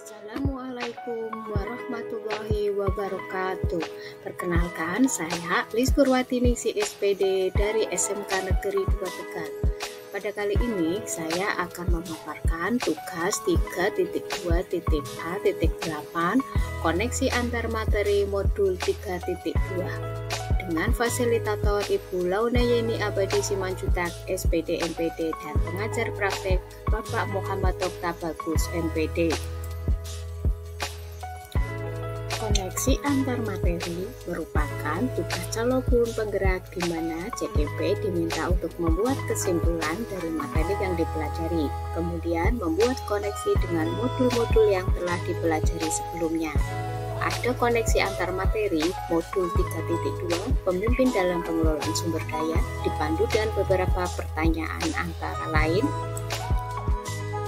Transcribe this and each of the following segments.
Assalamualaikum warahmatullahi wabarakatuh. Perkenalkan, saya Lis Purwatini SPD dari SMK Negeri 2 Tegal. Pada kali ini saya akan memaparkan tugas 3.2.A.8 koneksi antar materi modul 3.2 dengan fasilitator Ibu Launa Yeni Abadi Simanjuntak SPD MPD dan pengajar praktek Bapak Muhammad Okta Bagus MPD. Koneksi antar materi merupakan tugas calon penggerak di mana CDP diminta untuk membuat kesimpulan dari materi yang dipelajari, kemudian membuat koneksi dengan modul-modul yang telah dipelajari sebelumnya. Ada koneksi antar materi modul 3.2 pemimpin dalam pengelolaan sumber daya dipandu dengan beberapa pertanyaan antara lain: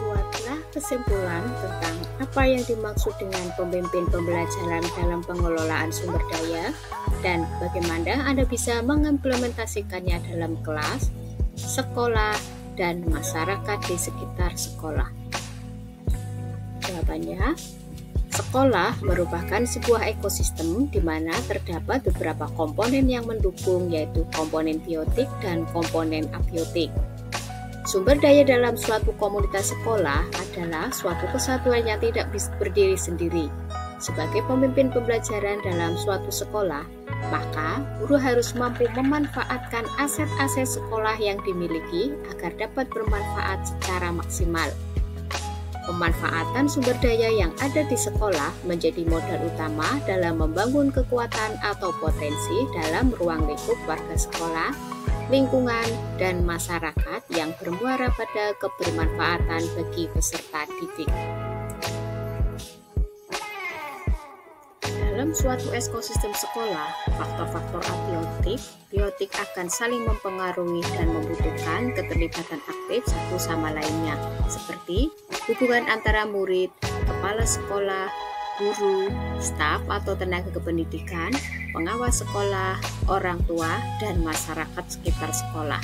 buatlah kesimpulan tentang apa yang dimaksud dengan pemimpin pembelajaran dalam pengelolaan sumber daya dan bagaimana Anda bisa mengimplementasikannya dalam kelas, sekolah, dan masyarakat di sekitar sekolah. Jawabannya, sekolah merupakan sebuah ekosistem di mana terdapat beberapa komponen yang mendukung, yaitu komponen biotik dan komponen abiotik. Sumber daya dalam suatu komunitas sekolah adalah suatu kesatuan yang tidak bisa berdiri sendiri. Sebagai pemimpin pembelajaran dalam suatu sekolah, maka guru harus mampu memanfaatkan aset-aset sekolah yang dimiliki agar dapat bermanfaat secara maksimal. Pemanfaatan sumber daya yang ada di sekolah menjadi modal utama dalam membangun kekuatan atau potensi dalam ruang lingkup warga sekolah, lingkungan, dan masyarakat yang bermuara pada kebermanfaatan bagi peserta didik. Dalam suatu ekosistem sekolah, faktor-faktor biotik akan saling mempengaruhi dan membutuhkan keterlibatan aktif satu sama lainnya, seperti hubungan antara murid, kepala sekolah, guru, staf atau tenaga kependidikan, pengawas sekolah, orang tua, dan masyarakat sekitar sekolah.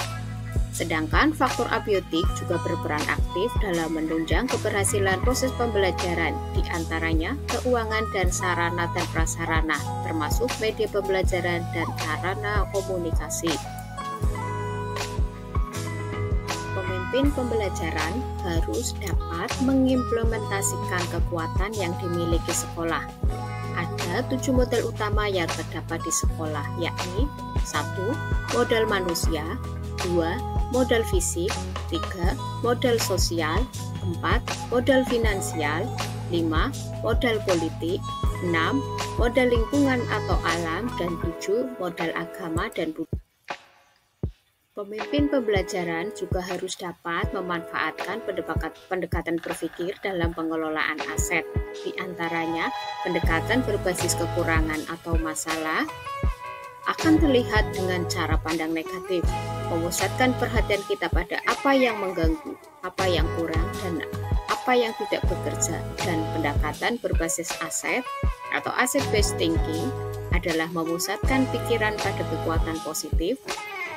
Sedangkan faktor abiotik juga berperan aktif dalam menunjang keberhasilan proses pembelajaran, di antaranya keuangan dan sarana dan prasarana, termasuk media pembelajaran dan sarana komunikasi. Pemimpin pembelajaran harus dapat mengimplementasikan kekuatan yang dimiliki sekolah. Ada 7 model utama yang terdapat di sekolah, yakni 1. Modal manusia, 2. Modal fisik, 3. Modal sosial, 4. Modal finansial, 5. Modal politik, 6. Modal lingkungan atau alam, dan 7. Modal agama dan budaya. Pemimpin pembelajaran juga harus dapat memanfaatkan pendekatan berpikir dalam pengelolaan aset, di antaranya pendekatan berbasis kekurangan atau masalah akan terlihat dengan cara pandang negatif, memusatkan perhatian kita pada apa yang mengganggu, apa yang kurang, dan apa yang tidak bekerja. Dan pendekatan berbasis aset atau asset-based thinking adalah memusatkan pikiran pada kekuatan positif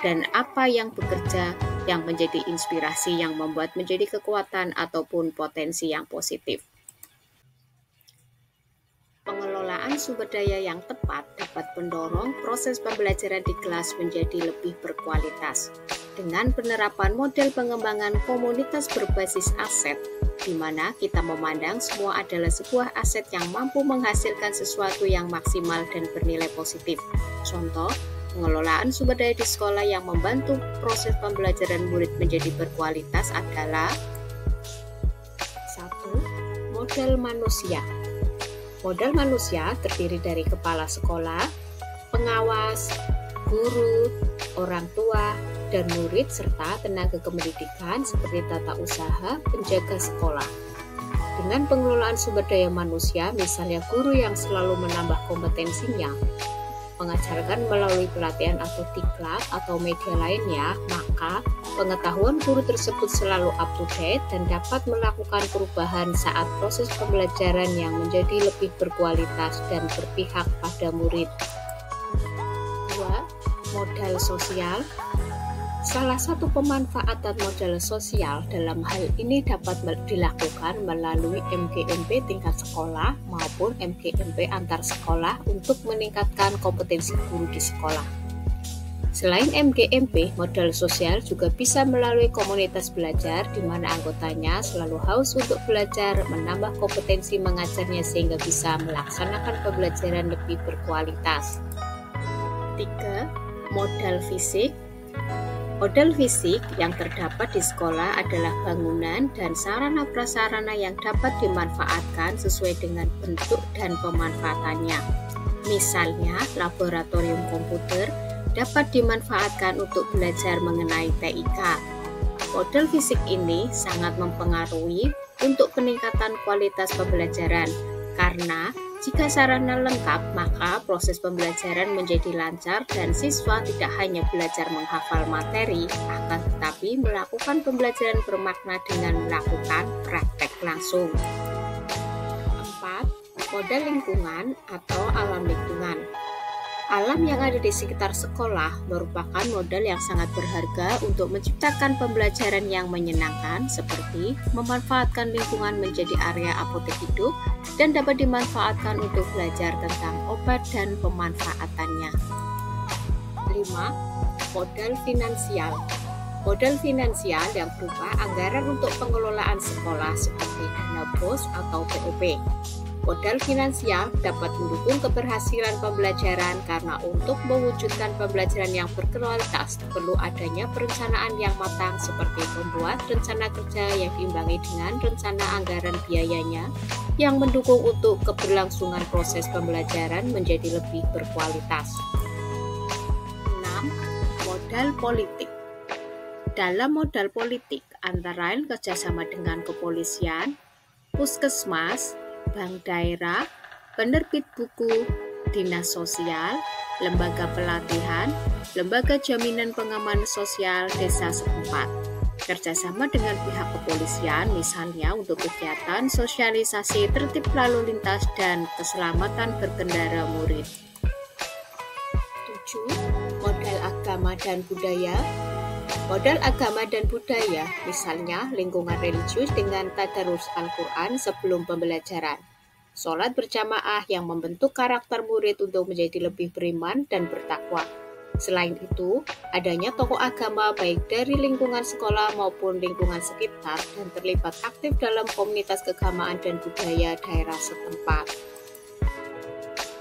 dan apa yang bekerja yang menjadi inspirasi yang membuat menjadi kekuatan ataupun potensi yang positif. Pengelolaan sumber daya yang tepat dapat mendorong proses pembelajaran di kelas menjadi lebih berkualitas. Dengan penerapan model pengembangan komunitas berbasis aset, di mana kita memandang semua adalah sebuah aset yang mampu menghasilkan sesuatu yang maksimal dan bernilai positif. Contoh, pengelolaan sumber daya di sekolah yang membantu proses pembelajaran murid menjadi berkualitas adalah 1. Modal manusia. Modal manusia terdiri dari kepala sekolah, pengawas, guru, orang tua, dan murid serta tenaga kependidikan seperti tata usaha, penjaga sekolah. Dengan pengelolaan sumber daya manusia, misalnya guru yang selalu menambah kompetensinya, mengajarkan melalui pelatihan atau diklat atau media lainnya, maka pengetahuan guru tersebut selalu up to date dan dapat melakukan perubahan saat proses pembelajaran yang menjadi lebih berkualitas dan berpihak pada murid. 2. Modal sosial. Salah satu pemanfaatan modal sosial dalam hal ini dapat dilakukan melalui MGMP tingkat sekolah maupun MGMP antar sekolah untuk meningkatkan kompetensi guru di sekolah. Selain MGMP, modal sosial juga bisa melalui komunitas belajar di mana anggotanya selalu haus untuk belajar, menambah kompetensi mengajarnya sehingga bisa melaksanakan pembelajaran lebih berkualitas. 3. Modal fisik. Modal fisik yang terdapat di sekolah adalah bangunan dan sarana prasarana yang dapat dimanfaatkan sesuai dengan bentuk dan pemanfaatannya. Misalnya, laboratorium komputer dapat dimanfaatkan untuk belajar mengenai TIK. Modal fisik ini sangat mempengaruhi untuk peningkatan kualitas pembelajaran, karena jika sarana lengkap, maka proses pembelajaran menjadi lancar dan siswa tidak hanya belajar menghafal materi, akan tetapi melakukan pembelajaran bermakna dengan melakukan praktek langsung. 4. Modal lingkungan atau alam lingkungan. Alam yang ada di sekitar sekolah merupakan modal yang sangat berharga untuk menciptakan pembelajaran yang menyenangkan, seperti memanfaatkan lingkungan menjadi area apotek hidup dan dapat dimanfaatkan untuk belajar tentang obat dan pemanfaatannya. 5. Modal finansial. Modal finansial yang berupa anggaran untuk pengelolaan sekolah seperti dana BOS atau BOP. Modal finansial dapat mendukung keberhasilan pembelajaran karena untuk mewujudkan pembelajaran yang berkualitas perlu adanya perencanaan yang matang seperti membuat rencana kerja yang diimbangi dengan rencana anggaran biayanya yang mendukung untuk keberlangsungan proses pembelajaran menjadi lebih berkualitas. 6. Modal politik. Dalam modal politik antara lain kerjasama dengan kepolisian, puskesmas, bank daerah, penerbit buku, dinas sosial, lembaga pelatihan, lembaga jaminan pengaman sosial desa setempat. Kerjasama dengan pihak kepolisian misalnya untuk kegiatan sosialisasi tertib lalu lintas dan keselamatan berkendara murid. 7. Modal agama dan budaya. Modal agama dan budaya, misalnya lingkungan religius dengan tadarus Al-Quran sebelum pembelajaran. Sholat berjamaah yang membentuk karakter murid untuk menjadi lebih beriman dan bertakwa. Selain itu, adanya tokoh agama baik dari lingkungan sekolah maupun lingkungan sekitar dan terlibat aktif dalam komunitas keagamaan dan budaya daerah setempat.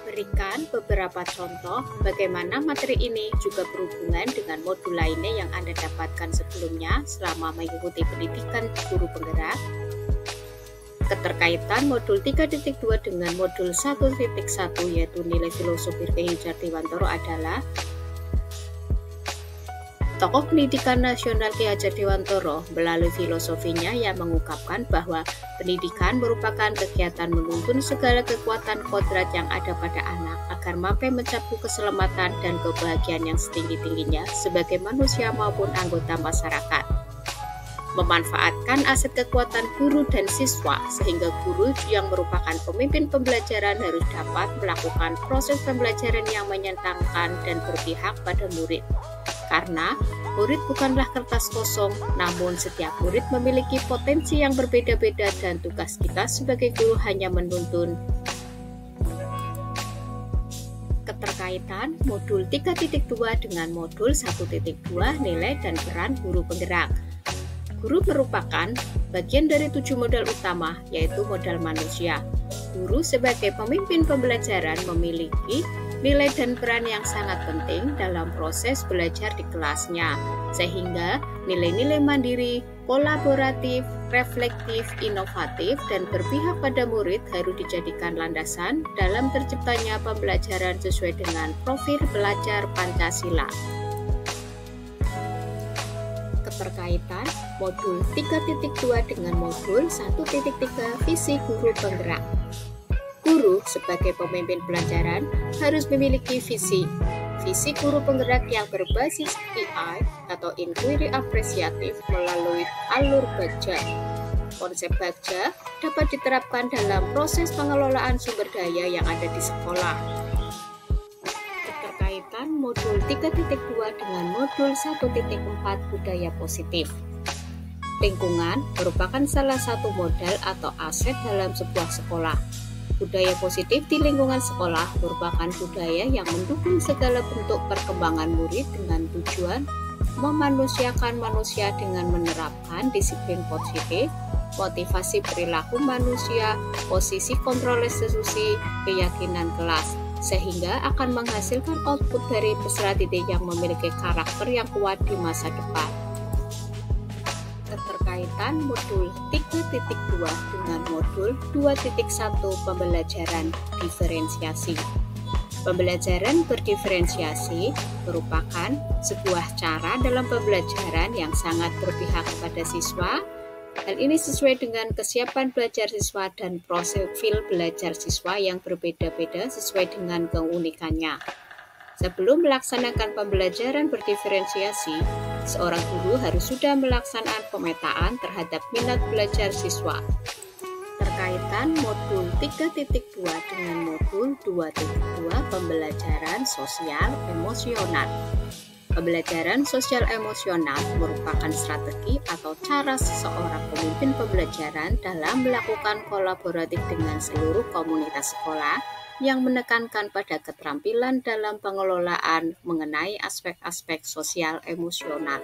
Berikan beberapa contoh bagaimana materi ini juga berhubungan dengan modul lainnya yang Anda dapatkan sebelumnya selama mengikuti pendidikan guru penggerak. Keterkaitan modul 3.2 dengan modul 1.1 yaitu nilai filosofi Ki Hajar Dewantoro adalah tokoh pendidikan nasional Ki Hajar Dewantoro melalui filosofinya yang mengungkapkan bahwa pendidikan merupakan kegiatan menuntun segala kekuatan kodrat yang ada pada anak agar mampu mencapai keselamatan dan kebahagiaan yang setinggi-tingginya sebagai manusia maupun anggota masyarakat. Memanfaatkan aset kekuatan guru dan siswa sehingga guru yang merupakan pemimpin pembelajaran harus dapat melakukan proses pembelajaran yang menyenangkan dan berpihak pada murid. Karena murid bukanlah kertas kosong, namun setiap murid memiliki potensi yang berbeda-beda dan tugas kita sebagai guru hanya menuntun. Keterkaitan modul 3.2 dengan modul 1.2 nilai dan peran guru penggerak. Guru merupakan bagian dari 7 modal utama, yaitu modal manusia. Guru sebagai pemimpin pembelajaran memiliki nilai dan peran yang sangat penting dalam proses belajar di kelasnya, sehingga nilai-nilai mandiri, kolaboratif, reflektif, inovatif, dan berpihak pada murid harus dijadikan landasan dalam terciptanya pembelajaran sesuai dengan profil belajar Pancasila. Keterkaitan modul 3.2 dengan modul 1.3 visi guru penggerak. Guru sebagai pemimpin pelajaran harus memiliki visi. Visi guru penggerak yang berbasis II atau Inquiry Apresiatif melalui alur Bagja. Konsep Bagja dapat diterapkan dalam proses pengelolaan sumber daya yang ada di sekolah. Keterkaitan modul 3.2 dengan modul 1.4 budaya positif. Lingkungan merupakan salah satu modal atau aset dalam sebuah sekolah. Budaya positif di lingkungan sekolah merupakan budaya yang mendukung segala bentuk perkembangan murid dengan tujuan memanusiakan manusia dengan menerapkan disiplin positif, motivasi perilaku manusia, posisi kontrol institusi, keyakinan kelas, sehingga akan menghasilkan output dari peserta didik yang memiliki karakter yang kuat di masa depan. Keterkaitan modul 3.2 dengan modul 2.1 pembelajaran diferensiasi. Pembelajaran berdiferensiasi merupakan sebuah cara dalam pembelajaran yang sangat berpihak kepada siswa. Hal ini sesuai dengan kesiapan belajar siswa dan profil belajar siswa yang berbeda-beda sesuai dengan keunikannya. Sebelum melaksanakan pembelajaran berdiferensiasi, seorang guru harus sudah melaksanakan pemetaan terhadap minat belajar siswa. Terkaitan modul 3.2 dengan modul 2.2 pembelajaran sosial emosional. Pembelajaran sosial emosional merupakan strategi atau cara seseorang pemimpin pembelajaran dalam melakukan kolaboratif dengan seluruh komunitas sekolah yang menekankan pada keterampilan dalam pengelolaan mengenai aspek-aspek sosial emosional.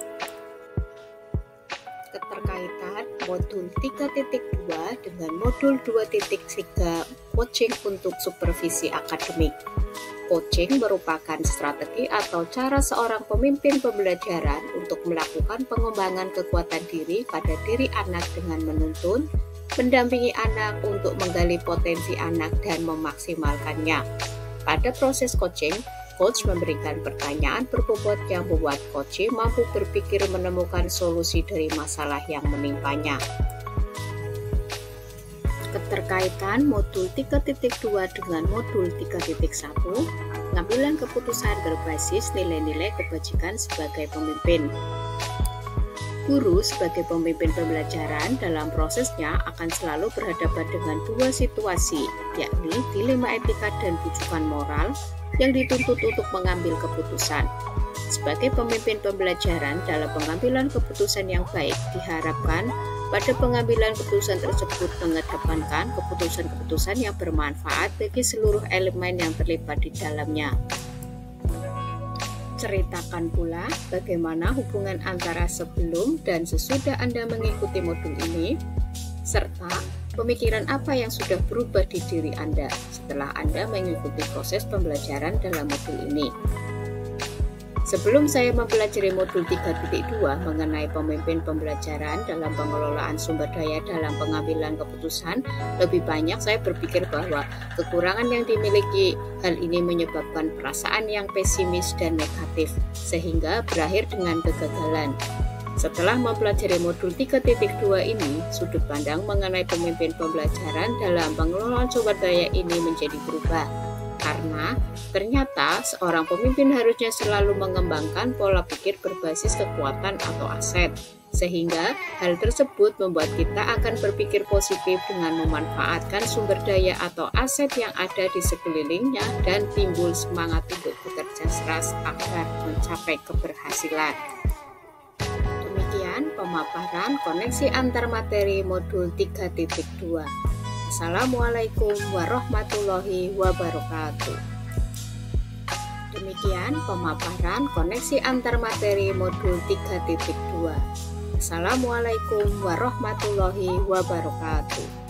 Keterkaitan modul 3.2 dengan modul 2.3 coaching untuk supervisi akademik. Coaching merupakan strategi atau cara seorang pemimpin pembelajaran untuk melakukan pengembangan kekuatan diri pada diri anak dengan menuntun, mendampingi anak untuk menggali potensi anak dan memaksimalkannya. Pada proses coaching, coach memberikan pertanyaan berbobot yang membuat coach mampu berpikir menemukan solusi dari masalah yang menimpanya. Keterkaitan modul 3.2 dengan modul 3.1, pengambilan keputusan berbasis nilai-nilai kebajikan sebagai pemimpin. Guru sebagai pemimpin pembelajaran dalam prosesnya akan selalu berhadapan dengan dua situasi, yakni dilema etika dan bujukan moral yang dituntut untuk mengambil keputusan. Sebagai pemimpin pembelajaran dalam pengambilan keputusan yang baik, diharapkan pada pengambilan keputusan tersebut mengedepankan keputusan-keputusan yang bermanfaat bagi seluruh elemen yang terlibat di dalamnya. Ceritakan pula bagaimana hubungan antara sebelum dan sesudah Anda mengikuti modul ini, serta pemikiran apa yang sudah berubah di diri Anda setelah Anda mengikuti proses pembelajaran dalam modul ini. Sebelum saya mempelajari modul 3.2 mengenai pemimpin pembelajaran dalam pengelolaan sumber daya dalam pengambilan keputusan, lebih banyak saya berpikir bahwa kekurangan yang dimiliki hal ini menyebabkan perasaan yang pesimis dan negatif, sehingga berakhir dengan kegagalan. Setelah mempelajari modul 3.2 ini, sudut pandang mengenai pemimpin pembelajaran dalam pengelolaan sumber daya ini menjadi berubah. Karena ternyata seorang pemimpin harusnya selalu mengembangkan pola pikir berbasis kekuatan atau aset, sehingga hal tersebut membuat kita akan berpikir positif dengan memanfaatkan sumber daya atau aset yang ada di sekelilingnya dan timbul semangat untuk bekerja keras agar mencapai keberhasilan. Demikian pemaparan koneksi antar materi modul 3.2. Assalamualaikum warahmatullahi wabarakatuh. Demikian pemaparan koneksi antar materi modul 3.2. Assalamualaikum warahmatullahi wabarakatuh.